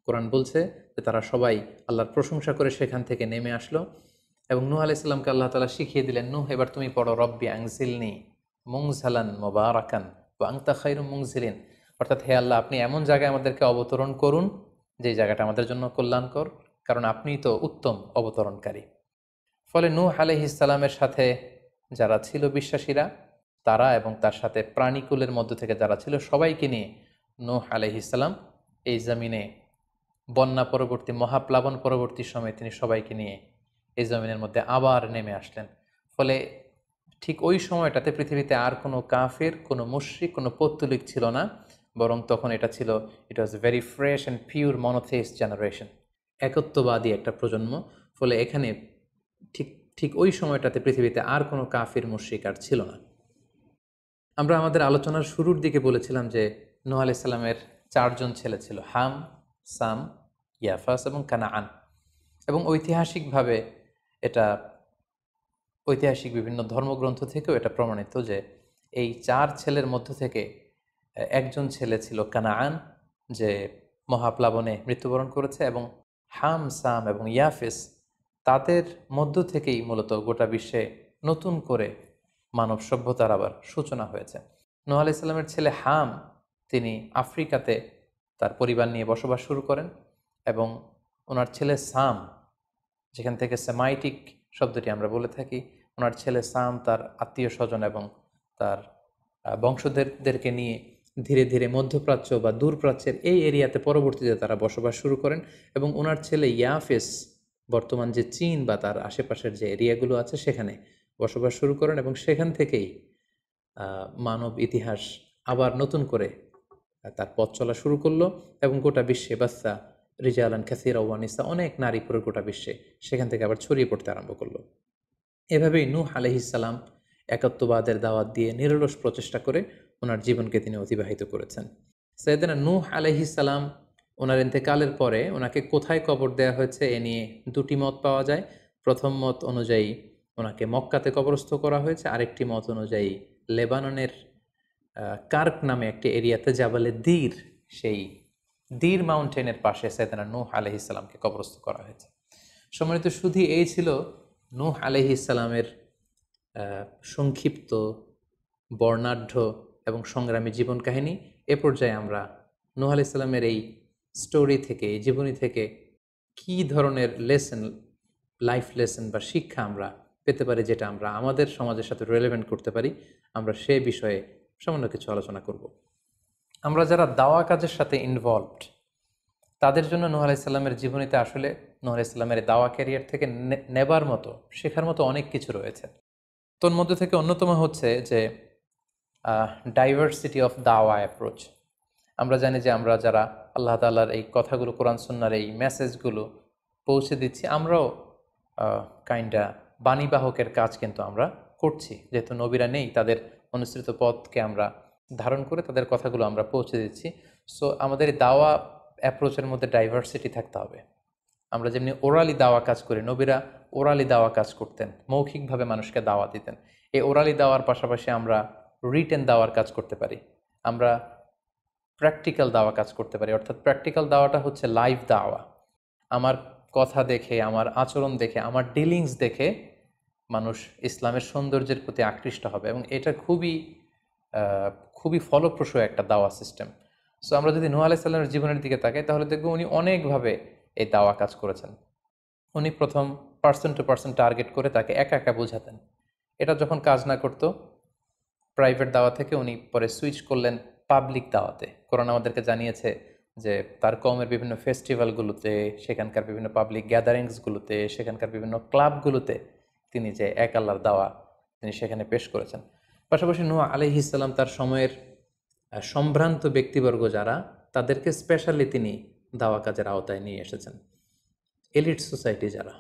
কোরআন বলছে যে তারা সবাই আল্লাহর প্রশংসা করে সেখান থেকে নেমে আসলো এবং নূহ আলাইহিস সালামকে আল্লাহ তাআলা শিখিয়ে দিলেন, নূহ এবার তুমি পড়ো রব্বি আনজিলনি মুনজালান মুবারাকান ওয়া আনতা খায়রুল মুনজিলিন, অর্থাৎ হে আল্লাহ আপনি এমন জায়গায় আমাদেরকে অবতরণ করুন যে জায়গাটা আমাদের জন্য কল্যাণকর, কারণ আপনিই তো উত্তম অবতরণকারী। ফলে নূহ আলাইহিস সালামের সাথে যারা ছিল বিশ্বাসীরা, তারা এবং তার সাথে প্রাণীকুলের মধ্য থেকে যারা ছিল সবাইকে নিয়ে নূহ আলাইহিস সালাম এই জমিনে বন্যা পরবর্তী মহাপ্লাবন পরবর্তী সময়ে তিনি সবাইকে নিয়ে এই জমিনের মধ্যে আবার নেমে আসলেন। ফলে ঠিক ওই সময়টাতে পৃথিবীতে আর কোনো কাফের, কোনো মুশরিক, কোনো পৌত্তলিক ছিল না, বরং তখন এটা ছিল, it was very fresh and pure monotheist generation, একত্ববাদী একটা প্রজন্ম। ফলে এখানে ঠিক ঠিক ওই সময়টাতে পৃথিবীতে আর কোনো কাফির মুশরিক আর ছিল না। আমরা আমাদের আলোচনার শুরুর দিকে বলেছিলাম যে নূহ আলাইহিস সালামের 4 জন ছেলে ছিল, হাম, সাম, ইয়াফাস এবং কানাআন। এবং ঐতিহাসিকভাবে এটা ঐতিহাসিক বিভিন্ন ধর্মগ্রন্থ থেকেও এটা প্রমাণিত যে এই 4 ছেলের মধ্য থেকে একজন ছেলে ছিল কানাআন, যে মহাপ্লাবনে মৃত্যুবরণ করেছে, এবং হাম, সাম এবং ইয়াফেস, তাদের মধ্য থেকেই মূলত গোটা বিশ্বে নতুন করে মানব সভ্যতার আবার সূচনা হয়েছে। নূহ আলাইহিস সালামের ছেলে হাম, তিনি আফ্রিকাতে তার পরিবার নিয়ে বসবাস শুরু করেন, এবং ওনার ছেলে সাম, যেখান থেকে সেমাইটিক শব্দটি আমরা বলে থাকি, ওনার ছেলে সাম তার আত্মীয় স্বজন এবং তার বংশধরদেরকে নিয়ে ধীরে ধীরে মধ্যপ্রাচ্য বা দূরপ্রাচ্যের এই এরিয়াতে পরবর্তীতে তারা বসবাস শুরু করেন। এবং ওনার ছেলে ইয়াফেস বর্তমান যে চীন বা তার আশেপাশের যে এরিয়াগুলো আছে সেখানে বসবাস শুরু করেন, এবং সেখান থেকেই মানব ইতিহাস আবার নতুন করে তার পথ চলা শুরু করলো, এবং গোটা বিশ্বে বাচ্চা রিজালান কাসীরা ওয়া নিসা, অনেক নারী পুরো গোটা বিশ্বে সেখান থেকে আবার ছড়িয়ে পড়তে আরম্ভ করলো। এভাবেই নূহ আলাইহিস সালাম একত্ববাদের দাওয়াত দিয়ে নিরলস প্রচেষ্টা করে ওনার জীবনকে তিনি অতিবাহিত করেছেন। সাইয়েদনা নূহ আলাইহিস সালাম ওনার ইন্তেকালের পরে ওনাকে কোথায় কবর দেওয়া হয়েছে এ নিয়ে 2টি মত পাওয়া যায়। প্রথম মত অনুযায়ী ওনাকে মক্কাতে কবরস্থ করা হয়েছে, আরেকটি মত অনুযায়ী লেবাননের কার্ক নামে একটি এরিয়াতে জাবালে দীর, সেই দীর মাউন্টেনের পাশে সাইয়েদনা নূহ আলাইহিস সালামকে কবরস্থ করা হয়েছে। সম্মানিত শুধু এই ছিল নূহ আলাইহিস সালামের সংক্ষিপ্ত, বর্ণাঢ্য এবং সংগ্রামী জীবন কাহিনী। এ পর্যায়ে আমরা নূহ আলাইহিস সালামের এই স্টোরি থেকে, এই জীবনী থেকে কী ধরনের লেসন, লাইফ লেসন বা শিক্ষা আমরা পেতে পারি, যেটা আমরা আমাদের সমাজের সাথে রেলেভেন্ট করতে পারি, আমরা সে বিষয়ে সামান্য কিছু আলোচনা করব। আমরা যারা দাওয়া কাজের সাথে ইনভলভড তাদের জন্য নূহ আলাইসাল্লামের জীবনীতে আসলে নূহ আলাইসাল্লামের দাওয়া ক্যারিয়ার থেকে নেবার মতো, শেখার মতো অনেক কিছু রয়েছে। তোর মধ্যে থেকে অন্যতম হচ্ছে যে ডাইভার্সিটি অফ দাওয়া অ্যাপ্রোচ। আমরা জানি যে আমরা যারা আল্লাহ তাআলার এই কথাগুলো, কোরআন সুন্নাহর এই মেসেজগুলো পৌঁছে দিচ্ছি, আমরাও কাইন্ডা বাণীবাহকের কাজ কিন্তু আমরা করছি। যেহেতু নবীরা নেই, তাদের অনুসৃত পথকে আমরা ধারণ করে তাদের কথাগুলো আমরা পৌঁছে দিচ্ছি। সো আমাদের এই দাওয়া অ্যাপ্রোচের মধ্যে ডাইভার্সিটি থাকতে হবে। আমরা যেমনি ওরালি দাওয়া কাজ করি, নবীরা ওরালি দাওয়া কাজ করতেন, মৌখিকভাবে মানুষকে দাওয়া দিতেন। এই ওরালি দাওয়ার পাশাপাশি আমরা রিটেন দাওয়ার কাজ করতে পারি, আমরা প্র্যাকটিক্যাল দাওয়া কাজ করতে পারি। অর্থাৎ প্র্যাকটিক্যাল দাওয়াটা হচ্ছে লাইভ দাওয়া। আমার কথা দেখে, আমার আচরণ দেখে, আমার ডিলিংস দেখে মানুষ ইসলামের সৌন্দর্যের প্রতি আকৃষ্ট হবে, এবং এটা খুবই ফলপ্রসূ একটা দাওয়া সিস্টেম। সো আমরা যদি নূহ আলাইহিস সালামের জীবনের দিকে তাকাই, তাহলে দেখব উনি অনেকভাবে এই দাওয়া কাজ করেছেন। উনি প্রথম পার্সন টু পার্সন টার্গেট করে তাকে একা একা বোঝাতেন। এটা যখন কাজ না করতো, প্রাইভেট দাওয়া থেকে উনি পরে সুইচ করলেন পাবলিক দাওয়াতে। কোরআন আমাদেরকে জানিয়েছে যে তার কওমের বিভিন্ন ফেস্টিভ্যালগুলোতে, সেখানকার বিভিন্ন পাবলিক গ্যাদারিংসগুলোতে, সেখানকার বিভিন্ন ক্লাবগুলোতে তিনি যে এক আল্লাহর দাওয়া তিনি সেখানে পেশ করেছেন। পাশাপাশি নূহ আলাইহিস সালাম তার সময়ের সম্ভ্রান্ত ব্যক্তিবর্গ যারা, তাদেরকে স্পেশালি তিনি দাওয়া কাজের আওতায় নিয়ে এসেছেন। এলিট সোসাইটি যারা,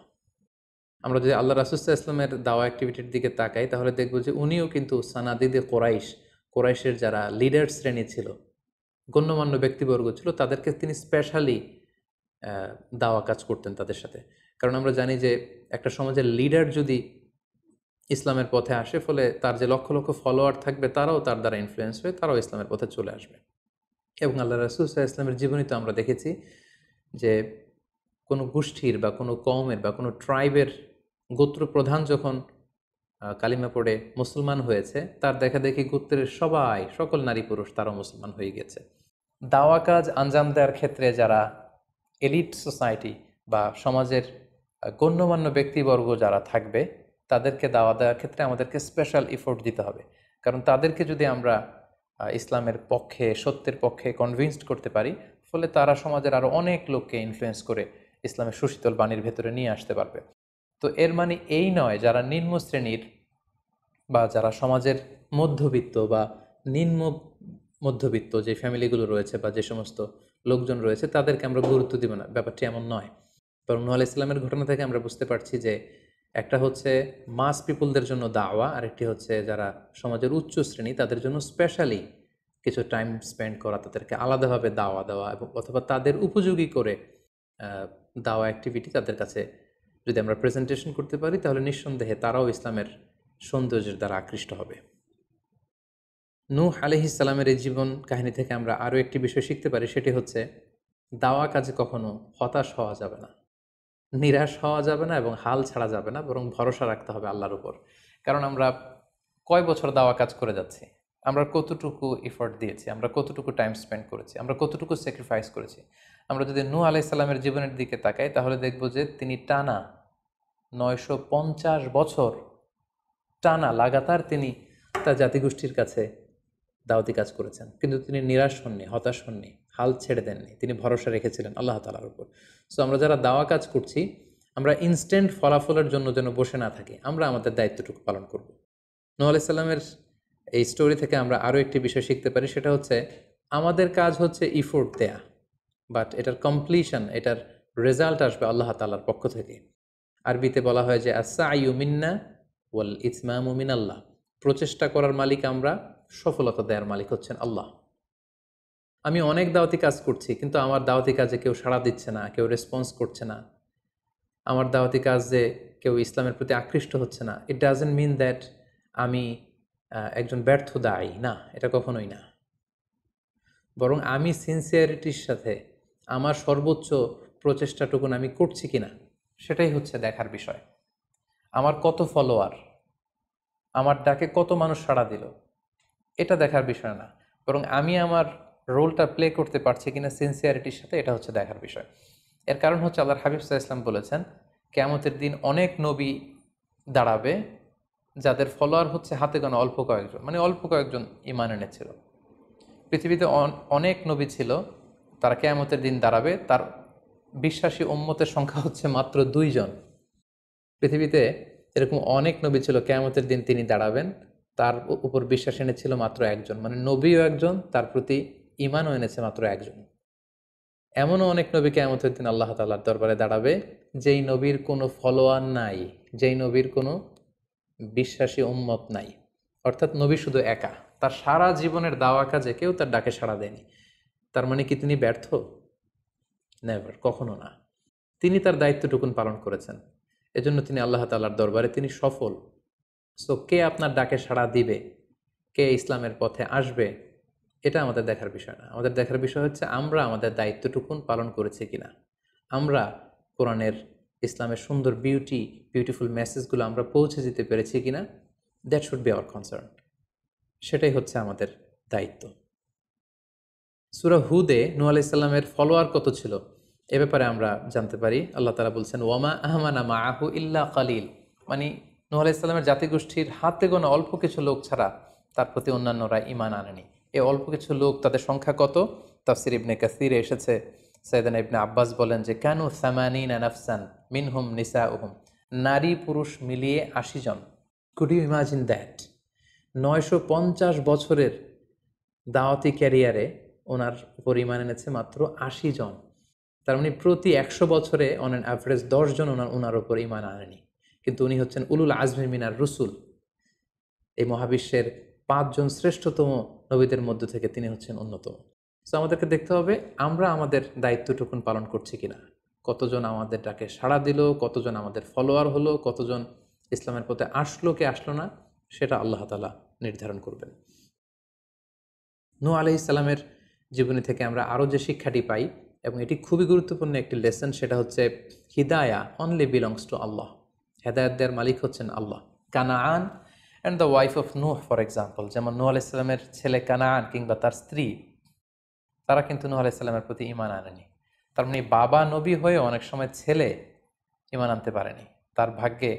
আমরা যদি আল্লাহ রাসূল সাল্লাল্লাহু আলাইহি ওয়াসাল্লামের দাওয়া অ্যাক্টিভিটির দিকে তাকাই, তাহলে দেখব যে উনিও কিন্তু সানাদিদে কোরাইশের যারা লিডার শ্রেণী ছিল, গণ্যমান্য ব্যক্তিবর্গ ছিল, তাদেরকে তিনি স্পেশালি দাওয়া কাজ করতেন তাদের সাথে। কারণ আমরা জানি যে একটা সমাজের লিডার যদি ইসলামের পথে আসে, ফলে তার যে লক্ষ লক্ষ ফলোয়ার থাকবে, তারাও তার দ্বারা ইনফ্লুয়েন্স হয়ে তারাও ইসলামের পথে চলে আসবে। এবং আল্লাহ রাসূল সাল্লাল্লাহু আলাইহি ওয়াসাল্লামের জীবনীতে আমরা দেখেছি যে কোনো গোষ্ঠীর বা কোনো কওমের বা কোনো ট্রাইবের গোত্র প্রধান যখন কালিমা পড়ে মুসলমান হয়েছে, তার দেখা দেখি গোত্রের সকল নারী পুরুষ তারাও মুসলমান হয়ে গেছে। দাওয়া কাজ আঞ্জাম দেওয়ার ক্ষেত্রে যারা এলিট সোসাইটি বা সমাজের গণ্যমান্য ব্যক্তিবর্গ যারা থাকবে, তাদেরকে দাওয়া দেওয়ার ক্ষেত্রে আমাদেরকে স্পেশাল এফোর্ট দিতে হবে। কারণ তাদেরকে যদি আমরা ইসলামের পক্ষে, সত্যের পক্ষে কনভিন্সড করতে পারি, ফলে তারা সমাজের আরও অনেক লোককে ইনফ্লুয়েন্স করে ইসলামের সুশীতল বাণীর ভেতরে নিয়ে আসতে পারবে। তো এর মানে এই নয় যারা নিম্ন শ্রেণীর বা যারা সমাজের মধ্যবিত্ত বা নিম্ন মধ্যবিত্ত যে ফ্যামিলিগুলো রয়েছে বা যে সমস্ত লোকজন রয়েছে, তাদেরকে আমরা গুরুত্ব দিব না, ব্যাপারটি এমন নয়। বরং নূহ আলাইহিস সালামের ঘটনা থেকে আমরা বুঝতে পারছি যে একটা হচ্ছে মাস পিপুলদের জন্য দাওয়া, আর একটি হচ্ছে যারা সমাজের উচ্চ শ্রেণী তাদের জন্য স্পেশালি কিছু টাইম স্পেন্ড করা, তাদেরকে আলাদাভাবে দাওয়া দেওয়া, এবং অথবা তাদের উপযোগী করে দাওয়া অ্যাক্টিভিটি তাদের কাছে যদি আমরা প্রেজেন্টেশন করতে পারি, তাহলে নিঃসন্দেহে তারাও ইসলামের সৌন্দর্যের দ্বারা আকৃষ্ট হবে। নূহ আলাইহিস সালামের এই জীবন কাহিনী থেকে আমরা আরও একটি বিষয় শিখতে পারি, সেটি হচ্ছে দাওয়া কাজে কখনো হতাশ হওয়া যাবে না, নিরাশ হওয়া যাবে না, এবং হাল ছাড়া যাবে না, বরং ভরসা রাখতে হবে আল্লাহর উপর। কারণ আমরা কয় বছর দাওয়া কাজ করে যাচ্ছি, আমরা কতটুকু এফোর্ট দিয়েছি, আমরা কতটুকু টাইম স্পেন্ড করেছি, আমরা কতটুকু স্যাক্রিফাইস করেছি। আমরা যদি নূহ আলাইহিস সালামের জীবনের দিকে তাকাই, তাহলে দেখব যে তিনি টানা 950 বছর টানা লাগাতার তিনি তার জাতিগোষ্ঠীর কাছে দাওয়াতি কাজ করেছেন, কিন্তু তিনি নিরাশ হননি, হতাশ হননি, হাল ছেড়ে দেননি, তিনি ভরসা রেখেছিলেন আল্লাহ তাআলার উপর। সো আমরা যারা দাওয়া কাজ করছি, আমরা ইনস্ট্যান্ট ফলাফলের জন্য যেন বসে না থাকি, আমরা আমাদের দায়িত্বটুকু পালন করব। নূহ আলাইহিস সালামের এই স্টোরি থেকে আমরা আরও একটি বিষয় শিখতে পারি, সেটা হচ্ছে আমাদের কাজ হচ্ছে ইফোর্ট দেয়া, বাট এটার কমপ্লিশন, এটার রেজাল্ট আসবে আল্লাহ তাআলার পক্ষ থেকে। আরবিতে বলা হয় যে আস-সা'য়ু মিন্না ওয়াল ইতমামু মিনাল্লাহ, প্রচেষ্টা করার মালিক আমরা, সফলতা দেওয়ার মালিক হচ্ছেন আল্লাহ। আমি অনেক দাওয়াতি কাজ করছি, কিন্তু আমার দাওয়াতি কাজে কেউ সাড়া দিচ্ছে না, কেউ রেসপন্স করছে না, আমার দাওয়াতি কাজে কেউ ইসলামের প্রতি আকৃষ্ট হচ্ছে না, ইট ডাজন্ট মিন দ্যাট আমি একজন ব্যর্থ দায়ী, না, এটা কখনোই না। বরং আমি সিনসিয়ারিটির সাথে আমার সর্বোচ্চ প্রচেষ্টাটুকুন আমি করছি কিনা, সেটাই হচ্ছে দেখার বিষয়। আমার কত ফলোয়ার, আমার ডাকে কত মানুষ সাড়া দিল, এটা দেখার বিষয় না, বরং আমি আমার রোলটা প্লে করতে পারছি কিনা সিনসিয়ারিটির সাথে, এটা হচ্ছে দেখার বিষয়। এর কারণ হচ্ছে আল্লাহর হাবিব সাল্লাল্লাহু আলাইহি ওয়াসাল্লাম বলেছেন, কিয়ামতের দিন অনেক নবী দাঁড়াবে যাদের ফলোয়ার হচ্ছে হাতে গোনা অল্প কয়েকজন, মানে অল্প কয়েকজন ঈমান এনেছিল, পৃথিবীতে অনেক নবী ছিল, তারা কিয়ামতের দিন দাঁড়াবে, তার বিশ্বাসী উম্মতের সংখ্যা হচ্ছে মাত্র 2 জন। পৃথিবীতে এরকম অনেক নবী ছিল, কিয়ামতের দিন তিনি দাঁড়াবেন, তার উপর বিশ্বাস এনেছিল মাত্র একজন, মানে নবীও একজন, তার প্রতি ঈমানও এনেছে মাত্র একজন। এমনও অনেক নবী কিয়ামতের দিন আল্লাহ তাআলার দরবারে দাঁড়াবে যেই নবীর কোনো ফলোয়ার নাই, যেই নবীর কোনো বিশ্বাসী উম্মত নাই, অর্থাৎ নবী শুধু একা, তার সারা জীবনের দাওয়া কাজে কেউ তার ডাকে সাড়া দেয়নি। তার মানে কি তিনি ব্যর্থ? নেভার, কখনো না। তিনি তার দায়িত্বটুকুন পালন করেছেন, এজন্য তিনি আল্লাহ তাআলার দরবারে তিনি সফল। সো কে আপনার ডাকে সাড়া দিবে, কে ইসলামের পথে আসবে, এটা আমাদের দেখার বিষয় না। আমাদের দেখার বিষয় হচ্ছে আমরা আমাদের দায়িত্বটুকুন পালন করেছি কিনা, আমরা কোরআনের, ইসলামের সুন্দর বিউটিফুল মেসেজগুলো আমরা পৌঁছে দিতে পেরেছি কিনা। That should be hour concern. সেটাই হচ্ছে আমাদের দায়িত্ব। সূরা হুদে নূহ আলাইহিস সালামের ফলোয়ার কত ছিল এ ব্যাপারে আমরা জানতে পারি। আল্লাহ তাআলা বলছেন, ওয়ামা আহমানা মাআহু ইল্লা কালিল, মানে নূহ আলাইহিস সালামের জাতিগোষ্ঠীর হাতে গোনা অল্প কিছু লোক ছাড়া তার প্রতি অন্যান্যরা ঈমান আনেনি। এই অল্প কিছু লোক, তাদের সংখ্যা কত? তাফসির ইবনে কাসিরে এসেছে, সাইয়েদনা ইবনে আব্বাস বলেন যে কানু সামানিনা নাফসান মিনহুম নিসাউহুম, নারী পুরুষ মিলিয়ে 80 জন। Could you imagine that? 950 বছরের দাওয়াতি ক্যারিয়ারে ওনার উপর ঈমান এনেছে মাত্র 80 জন। তার মানে প্রতি 100 বছরে অন অ্যান অ্যাভারেজ 10 জন ওনার উপর ঈমান আনেনি। কিন্তু উনি হচ্ছেন উলুল আজমি মিনার রসুল, এই মহাবিশ্বের 5 জন শ্রেষ্ঠতম নবীদের মধ্য থেকে তিনি হচ্ছেন অন্যতম। সো আমাদেরকে দেখতে হবে আমরা আমাদের দায়িত্বটুকুন পালন করছি কিনা। কতজন আমাদের ডাকে সাড়া দিল, কতজন আমাদের ফলোয়ার হলো, কতজন ইসলামের পথে আসলো কে আসলো না, সেটা আল্লাহ তাআলা নির্ধারণ করবেন। নূহ আলাইহিস সালামের জীবনী থেকে আমরা আরও যে শিক্ষাটি পাই, এবং এটি খুবই গুরুত্বপূর্ণ একটি লেসন, সেটা হচ্ছে হিদায়া অনলি বিলংস টু আল্লাহ। হেদায়েত দেওয়ার মালিক হচ্ছেন Allah. Canaan and the wife of নূহ ফর এক্সাম্পল, যেমন নূহ আলাইহিস সালামের ছেলে কানাআন কিংবা তার স্ত্রী, তারা কিন্তু নূহ আলাইহিস সালামের প্রতি ঈমান আনেনি। তার মানে বাবা নবী হয়ে অনেক সময় ছেলে ঈমান আনতে পারেনি, তার ভাগ্যে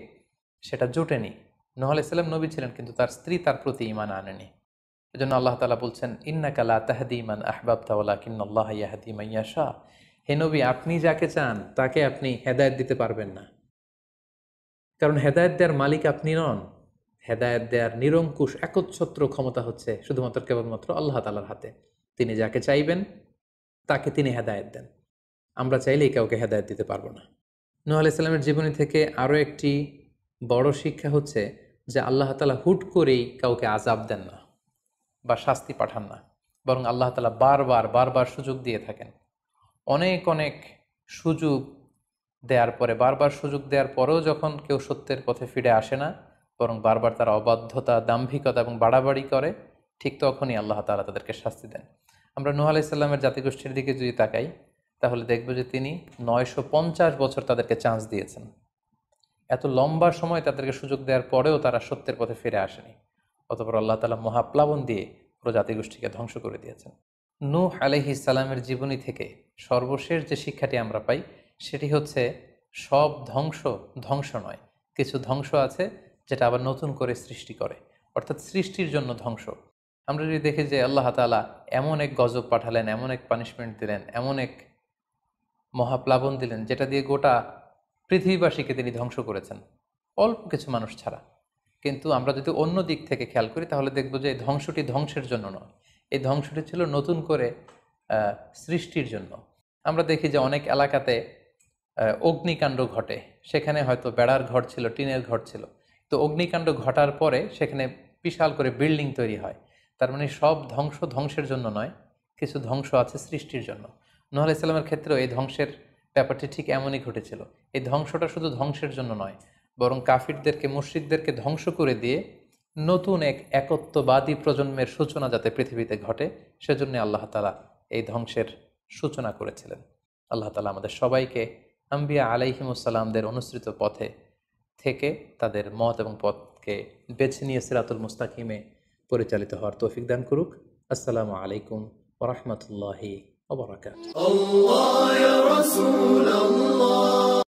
সেটা জোটেনি। নূহ আলাইহিস সালাম নবী ছিলেন, কিন্তু তার স্ত্রী তার প্রতি ঈমান আনেনি। এজন্য আল্লাহ তাআলা বলছেন, ইন্নাকা লা তাহদি মান আহবাবতা ওয়ালাকিন্নাল্লাহা ইয়াহদি মান ইয়াশা। হে নবী, আপনি যাকে চান তাকে আপনি হেদায়েত দিতে পারবেন না, কারণ হেদায়েত দেওয়ার মালিক আপনি নন। হেদায়েত দেওয়ার নিরঙ্কুশ একচ্ছত্র ক্ষমতা হচ্ছে শুধুমাত্র কেবলমাত্র আল্লাহ তাআলার হাতে। তিনি যাকে চাইবেন তাকে তিনি হেদায়েত দেন। আমরা চাইলেই কাউকে হেদায়েত দিতে পারবো না। নূহ আলাইহিস সালামের জীবনী থেকে আরও একটি বড় শিক্ষা হচ্ছে যে আল্লাহ তাআলা হুট করেই কাউকে আযাব দেন না বা শাস্তি পাঠান না, বরং আল্লাহ তাআলা বারবার সুযোগ দিয়ে থাকেন। অনেক সুযোগ দেওয়ার পরে, বারবার সুযোগ দেওয়ার পরেও যখন কেউ সত্যের পথে ফিরে আসে না, বরং বারবার তারা অবাধ্যতা, দাম্ভিকতা এবং বাড়াবাড়ি করে, ঠিক তখনই আল্লাহ তাআলা তাদেরকে শাস্তি দেন। আমরা নূহ আলাইহিস সালামের জাতিগোষ্ঠীর দিকে যদি তাকাই, তাহলে দেখব যে তিনি 950 বছর তাদেরকে চান্স দিয়েছেন। এত লম্বা সময় তাদেরকে সুযোগ দেওয়ার পরেও তারা সত্যের পথে ফিরে আসেনি। অতঃপর আল্লাহ তাআলা মহাপ্লাবন দিয়ে পুরো জাতিগোষ্ঠীকে ধ্বংস করে দিয়েছেন। নূহ আলাইহিস সালামের জীবনী থেকে সর্বশেষ যে শিক্ষাটি আমরা পাই, সেটি হচ্ছে সব ধ্বংস নয়। কিছু ধ্বংস আছে যেটা আবার নতুন করে সৃষ্টি করে, অর্থাৎ সৃষ্টির জন্য ধ্বংস। আমরা যদি দেখি যে আল্লাহ তাআলা এমন এক গজব পাঠালেন, এমন এক পানিশমেন্ট দিলেন, এমন এক মহাপ্লাবন দিলেন, যেটা দিয়ে গোটা পৃথিবীবাসীকে তিনি ধ্বংস করেছেন, অল্প কিছু মানুষ ছাড়া। কিন্তু আমরা যদি অন্য দিক থেকে খেয়াল করি, তাহলে দেখব যে এই ধ্বংসটি ধ্বংসের জন্য নয়, এই ধ্বংসটি ছিল নতুন করে সৃষ্টির জন্য। আমরা দেখি যে অনেক এলাকাতে অগ্নিকাণ্ড ঘটে, সেখানে হয়তো বেড়ার ঘর ছিল, টিনের ঘর ছিল, তো অগ্নিকাণ্ড ঘটার পরে সেখানে বিশাল করে বিল্ডিং তৈরি হয়। তার মানে সব ধ্বংসের জন্য নয়, কিছু ধ্বংস আছে সৃষ্টির জন্য। নূহ আলাইহিস সালামের ক্ষেত্রেও এই ধ্বংসের ব্যাপারটি ঠিক এমনই ঘটেছিল। এই ধ্বংসটা শুধু ধ্বংসের জন্য নয়, বরং কাফিরদেরকে, মুশরিকদেরকে ধ্বংস করে দিয়ে নতুন এক একত্ববাদী প্রজন্মের সূচনা যাতে পৃথিবীতে ঘটে, সেজন্য আল্লাহ তাআলা এই ধ্বংসের সূচনা করেছিলেন। আল্লাহ তাআলা আমাদের সবাইকে আম্বিয়া আলাইহিমুসসালামদের অনুসৃত পথে থেকে তাদের মত এবং পথকে বেছে নিয়ে সিরাতুল মুস্তাকিমে পরিচালিত হওয়ার তৌফিক দান করুক। আসসালামু আলাইকুম ওয়া রাহমাতুল্লাহি ওয়া বারাকাতুহু।